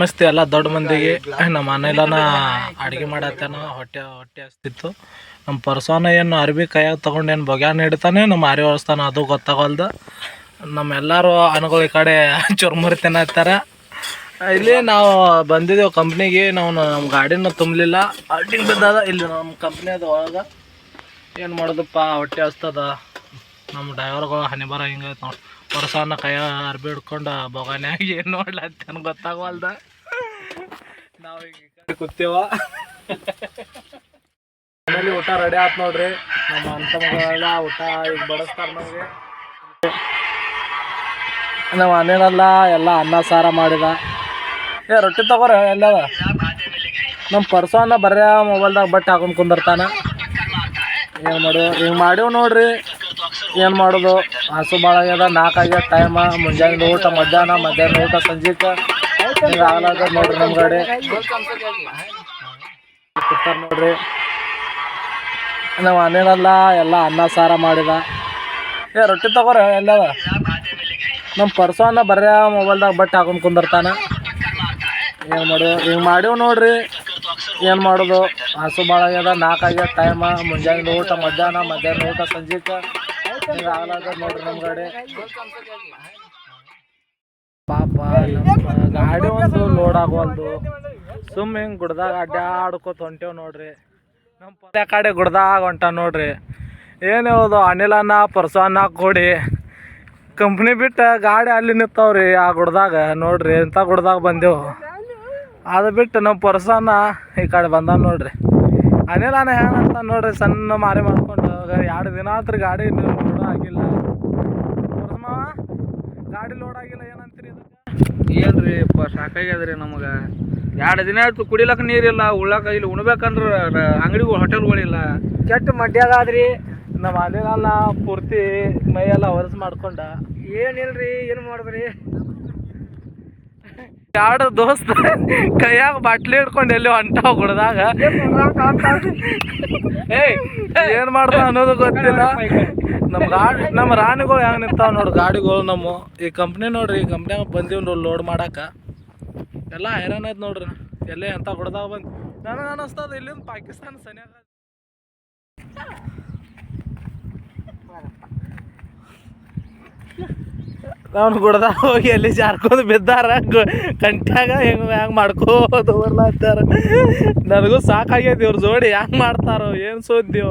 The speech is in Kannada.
ನಮಸ್ತೆ ಎಲ್ಲ ದೊಡ್ಡ ಮಂದಿಗೆ. ನಮ್ಮ ಮನೆಯಲ್ಲನ ಅಡುಗೆ ಮಾಡತ್ತೇನೋ ಹೊಟ್ಟೆ ಹಸ್ತಿತ್ತು. ನಮ್ಮ ಪರ್ಸೋನ ಏನು ಅರ್ಬಿ ಕೈಯಾಗ ತೊಗೊಂಡು ಏನು ಬೊಗ್ಯಾನ ಹಿಡ್ತಾನೆ ನಮ್ಮ ಆರಿ ಹೊಳಿಸ್ತಾನೆ ಅದು ಗೊತ್ತಾಗಲ್ದು. ನಮ್ಮೆಲ್ಲರೂ ಅನುಗಳು ಈ ಕಡೆ ಚುರ್ಮುರಿ ತಿನ್ನತ್ತಾರ. ಇಲ್ಲಿ ನಾವು ಬಂದಿದ್ದೇವೆ ಕಂಪ್ನಿಗೆ. ನಮ್ಮ ಗಾಡಿನೂ ತುಂಬಲಿಲ್ಲ, ಅಡ್ಡಿಂಗ್ ಬಿದ್ದದ. ಇಲ್ಲಿ ನಮ್ಮ ಕಂಪ್ನಿ ಅದು ಒಳಗೆ ಏನು ಮಾಡೋದಪ್ಪ, ಹೊಟ್ಟೆ ಹಸ್ತದ. ನಮ್ಮ ಡ್ರೈವರ್ಗಳು ಹನಿ ಬರ ಹಿಂಗೆ ನೋಡಿ, ಪರ್ಸೋನ ಕೈಯ ಅರ್ಬಿ ಹಿಡ್ಕೊಂಡು ಬೊಗಾನ್ಯಾಗ ಏನು ನೋಡ್ಲತ್ತೇನು ಗೊತ್ತಾಗವಲ್ದ. ನಾವು ಈಗ ಕೂತೀವ. ಮನೇಲಿ ಊಟ ರೆಡಿ ಆಯ್ತು ನೋಡ್ರಿ. ನಮ್ಮ ಅಂತ ಮಗಳೆಲ್ಲ ಊಟ ಈಗ ಬಡಿಸ್ತಾರೆ ನಮಗೆ. ನಮ್ಮ ಮನೇನೆಲ್ಲ ಎಲ್ಲ ಅನ್ನ ಸಾರ ಮಾಡಿದ. ರೊಟ್ಟಿ ತಗೋರಿ ಎಲ್ಲದ. ನಮ್ಮ ಪರ್ಸೋನ ಬರ್ಯ ಮೊಬೈಲ್ದಾಗ ಬಟ್ಟೆ ಹಾಕೊಂಡು ಕುಂದಿರ್ತಾನ. ಏನು ಮಾಡೋದು, ಹಿಂಗೆ ಮಾಡೀವಿ ನೋಡ್ರಿ. ಏನು ಮಾಡೋದು, ಹಸು ಭಾಳ ಆಗ್ಯದ. 4 ಆಗ್ಯದ ಟೈಮ. ಮುಂಜಾನೆ ಊಟ ಮಧ್ಯಾಹ್ನ ಊಟ ಸಂಜೆಗೆ ಹಿಂಗೆ ಆಗ್ಲಾದ ನೋಡ್ರಿ. ನಮ್ಮ ಗಾಡಿ ಕೂತಾರ ನೋಡ್ರಿ. ನಮ್ಮ ಮನೇನೆಲ್ಲ ಎಲ್ಲ ಅನ್ನ ಸಾರ ಮಾಡಿದ. ರೊಟ್ಟಿ ತಗೋರಿ ಎಲ್ಲದ. ನಮ್ಮ ಪರ್ಸೋನ ಬರ್ಯ ಮೊಬೈಲ್ದಾಗ ಬಟ್ಟೆ ಹಾಕೊಂಡು ಕುಂದಿರ್ತಾನ. ಏನು ಮಾಡೋದು, ಹಿಂಗೆ ಮಾಡೀವಿ ನೋಡ್ರಿ. ಏನು ಮಾಡೋದು, ಹಸು ಭಾಳ ಆಗ್ಯದ. 4 ಆಗ್ಯದ ಟೈಮ. ಮುಂಜಾನೆ ಊಟ ಮಧ್ಯಾಹ್ನ ಊಟ ಸಂಜೆಗೆ ಹಿಂಗೆ ಆಗ್ಲಾದ ನೋಡ್ರಿ. ನಮ್ಮ ಗಾಡಿ ಪಾಪ ನಮ್ಮ ಗಾಡಿ ಒಂದು ಲೋಡ್ ಆಗೋಲ್ದು. ಸುಮ್ಮನೆ ಹಿಂಗೆ ಗುಡ್ದಾಗ ಅಡ್ಡಾಡ್ಕೋತ ಹೊಂಟೇವ್ ನೋಡ್ರಿ. ನಮ್ಮ ಪದ ಕಡೆ ಗುಡ್ದಾಗ ಹೊಂಟ ನೋಡ್ರಿ. ಏನು ಹೇಳೋದು, ಅನಿಲನ್ನ ಪರ್ಸೋನ ಕೊಡಿ ಕಂಪ್ನಿ ಬಿಟ್ಟು ಗಾಡಿ ಅಲ್ಲಿ ನಿಂತಾವ್ರಿ ಆ ಗುಡ್ದಾಗ ನೋಡ್ರಿ. ಎಂಥ ಗುಡ್ದಾಗ ಬಂದೆವು. ಅದು ಬಿಟ್ಟು ನಮ್ಮ ಪರ್ಸೋನ ಈ ಕಡೆ ಬಂದ ನೋಡ್ರಿ. ಅನಿಲನ ಹೇಳಂತ ನೋಡ್ರಿ, ಸಣ್ಣ ಮಾರಿ ಮಾಡ್ಕೊಂಡು 2 ದಿನ ಆತ್ರಿ ಗಾಡಿ ಲೋಡ್ ಆಗಿಲ್ಲ. ಪರ್ಸಮಾವ ಗಾಡಿ ಲೋಡ್ ಆಗಿಲ್ಲ ಏನಂತೀರಿ ಇದಕ್ಕೆ? ಏನ್ರಿ ಅಪ್ಪ, ಸಾಕಾಗ್ಯದ್ರಿ ನಮಗೆ. 2 ದಿನ ಆಯ್ತು ಕುಡಿಲಕ್ಕ ನೀರಿಲ್ಲ, ಉಳ್ಳಾಕ ಇಲ್ಲಿ ಉಣ್ಬೇಕಂದ್ರೆ ಅಂಗಡಿಗಳು ಹೋಟೆಲ್ಗಳಿಲ್ಲ. ಕೆಟ್ಟ ಮಡ್ಯಾಗಾದ್ರಿ. ನಮ್ಮ ಅನಿಲನ್ನ ಪೂರ್ತಿ ಮೈಯೆಲ್ಲ ಹೊಲಸು ಮಾಡ್ಕೊಂಡ. ಏನಿಲ್ರಿ, ಏನು ಮಾಡಿದ್ರಿ? 2 ದೋಸ್ತ ಕೈಯಾಗ ಬಾಟ್ಲಿ ಹಿಡ್ಕೊಂಡು ಎಲ್ಲಿ ಹೊಂಟಾವ ಗುಡ್ದಾಗ. ಏನ್ ಮಾಡ್ತಾವ ಅನ್ನೋದು ಗೊತ್ತಿಲ್ಲ. ನಮ್ಮ ರಾಣಿಗಳು ಹೆಂಗೆ ನಿಂತಾವ ನೋಡ್ರಿ ಗಾಡಿಗಳು. ನಮ್ಮ ಈ ಕಂಪ್ನಿ ನೋಡ್ರಿ, ಈ ಕಂಪ್ನಿಯಾಗ ಬಂದೀವಿ ಲೋಡ್ ಮಾಡಾಕ. ಎಲ್ಲ ಹೈರಾಣ ಐತೆ ನೋಡ್ರಿ. ಎಲ್ಲೇ ಎಂಥ ಗುಡ್ದಾಗ ಬಂದು ನನಗೆ ಅನ್ನಿಸ್ತದ ಇಲ್ಲಿಂದ ಪಾಕಿಸ್ತಾನ ಸನಿಯಾಗ. ಅವ್ನು ಗುಡ್ದಾಗ ಹೋಗಿ ಎಲ್ಲಿ ಜಾರ್ಕೊಂಡು ಬಿದ್ದಾರ ಕಂಟ್ಯಾಗ ಹೆಂಗೆ ಮಾಡ್ಕೋದು ಬರ್ಲಾತ್ತಾರ. ನನಗೂ ಸಾಕಾಗ್ಯದ ಇವ್ರ ಜೋಡಿ ಹೆಂಗೆ ಮಾಡ್ತಾರೋ ಏನು ಸೋದ್ಯೋ.